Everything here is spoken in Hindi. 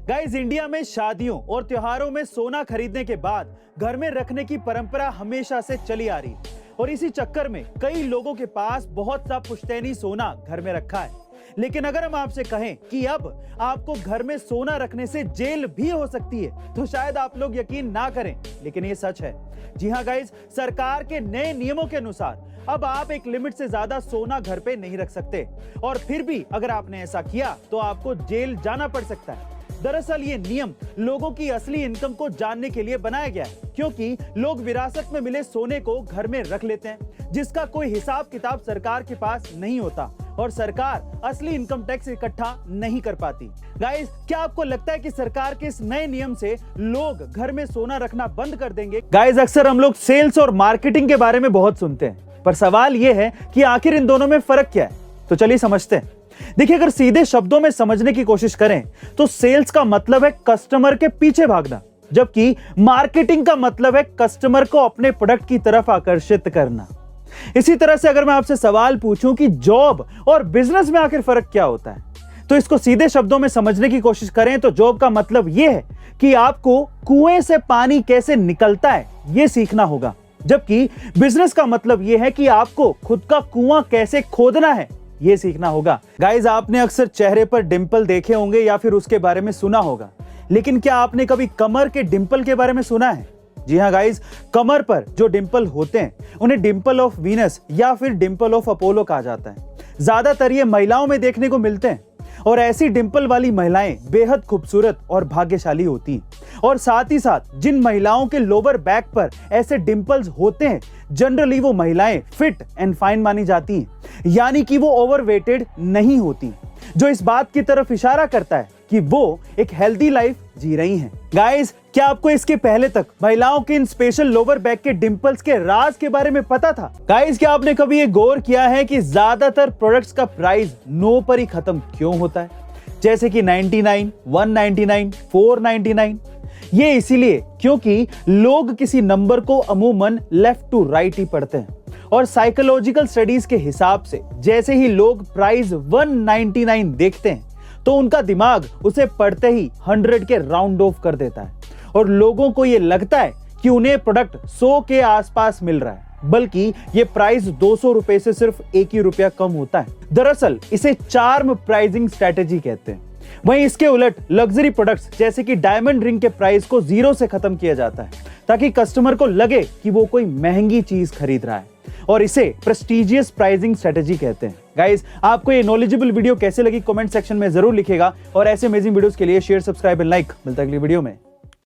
गाइस, इंडिया में शादियों और त्योहारों में सोना खरीदने के बाद घर में रखने की परंपरा हमेशा से चली आ रही है और इसी चक्कर में कई लोगों के पास बहुत सा पुश्तैनी सोना घर में रखा है। लेकिन अगर हम आपसे कहें कि अब आपको घर में सोना रखने से जेल भी हो सकती है तो शायद आप लोग यकीन ना करें, लेकिन ये सच है। जी हाँ गाइस, सरकार के नए नियमों के अनुसार अब आप एक लिमिट से ज्यादा सोना घर पे नहीं रख सकते और फिर भी अगर आपने ऐसा किया तो आपको जेल जाना पड़ सकता है। दरअसल ये नियम लोगों की असली इनकम को जानने के लिए बनाया गया है, क्योंकि लोग विरासत में मिले सोने को घर में रख लेते हैं जिसका कोई हिसाब किताब सरकार के पास नहीं होता और सरकार असली इनकम टैक्स इकट्ठा नहीं कर पाती। गाइस, क्या आपको लगता है कि सरकार के इस नए नियम से लोग घर में सोना रखना बंद कर देंगे? गाइस, अक्सर हम लोग सेल्स और मार्केटिंग के बारे में बहुत सुनते हैं, पर सवाल यह है कि आखिर इन दोनों में फर्क क्या है। तो चलिए समझते हैं। देखिए, अगर सीधे शब्दों में समझने की कोशिश करें तो सेल्स का मतलब है कस्टमर के पीछे भागना, जबकि मार्केटिंग का मतलब है कस्टमर को अपने प्रोडक्ट की तरफ आकर्षित करना। इसी तरह से अगर मैं आपसे सवाल पूछूं कि जॉब और बिजनेस में आखिर फर्क क्या होता है, तो इसको सीधे शब्दों में समझने की कोशिश करें तो जॉब का मतलब यह है कि आपको कुएं से पानी कैसे निकलता है यह सीखना होगा, जबकि बिजनेस का मतलब यह है कि आपको खुद का कुआं कैसे खोदना है ये सीखना होगा। गाइस, आपने अक्सर चेहरे पर डिंपल देखे होंगे या फिर उसके बारे में सुना होगा, लेकिन क्या आपने कभी कमर के डिंपल के बारे में सुना है? जी हाँ गाइस, कमर पर जो डिंपल होते हैं उन्हें डिंपल ऑफ वीनस या फिर डिंपल ऑफ अपोलो कहा जाता है। ज्यादातर ये महिलाओं में देखने को मिलते हैं और ऐसी डिंपल वाली महिलाएं बेहद खूबसूरत और भाग्यशाली होती हैं। और साथ ही साथ जिन महिलाओं के लोअर बैक पर ऐसे डिंपल्स होते हैं, जनरली वो महिलाएं फिट एंड फाइन मानी जाती हैं, यानी कि वो ओवरवेटेड नहीं होती, जो इस बात की तरफ इशारा करता है कि वो एक हेल्दी लाइफ जी रही हैं। गाइस, क्या आपको इसके पहले तक महिलाओं के इन स्पेशल लोअर बैक के डिंपल्स के राज के बारे में पता था? गाइस, क्या आपने कभी ये गौर किया है कि ज्यादातर प्रोडक्ट्स का प्राइस नो पर ही खत्म क्यों होता है, जैसे कि 99, 199, 499? ये इसीलिए क्योंकि लोग किसी नंबर को अमूमन लेफ्ट टू राइट ही पढ़ते हैं और साइकोलॉजिकल स्टडीज के हिसाब से जैसे ही लोग प्राइस 199 देखते हैं तो उनका दिमाग उसे पढ़ते ही 100 के राउंड ऑफ कर देता है और लोगों को यह लगता है कि उन्हें प्रोडक्ट 100 के आसपास मिल रहा है, बल्कि ये प्राइस 200 रुपए से सिर्फ 1 ही रुपया कम होता है। दरअसल इसे चार्म प्राइसिंग स्ट्रेटेजी कहते हैं। वहीं इसके उलट लग्जरी प्रोडक्ट्स जैसे कि डायमंड रिंग के प्राइस को 0 से खत्म किया जाता है ताकि कस्टमर को लगे कि वो कोई महंगी चीज खरीद रहा है, और इसे प्रेस्टिजियस प्राइसिंग स्ट्रेटेजी कहते हैं। गाइस, आपको ये नॉलेजेबल वीडियो कैसे लगी कमेंट सेक्शन में जरूर लिखिएगा और ऐसे अमेजिंग वीडियोस के लिए शेयर, सब्सक्राइब एंड लाइक। मिलता है अगली वीडियो में।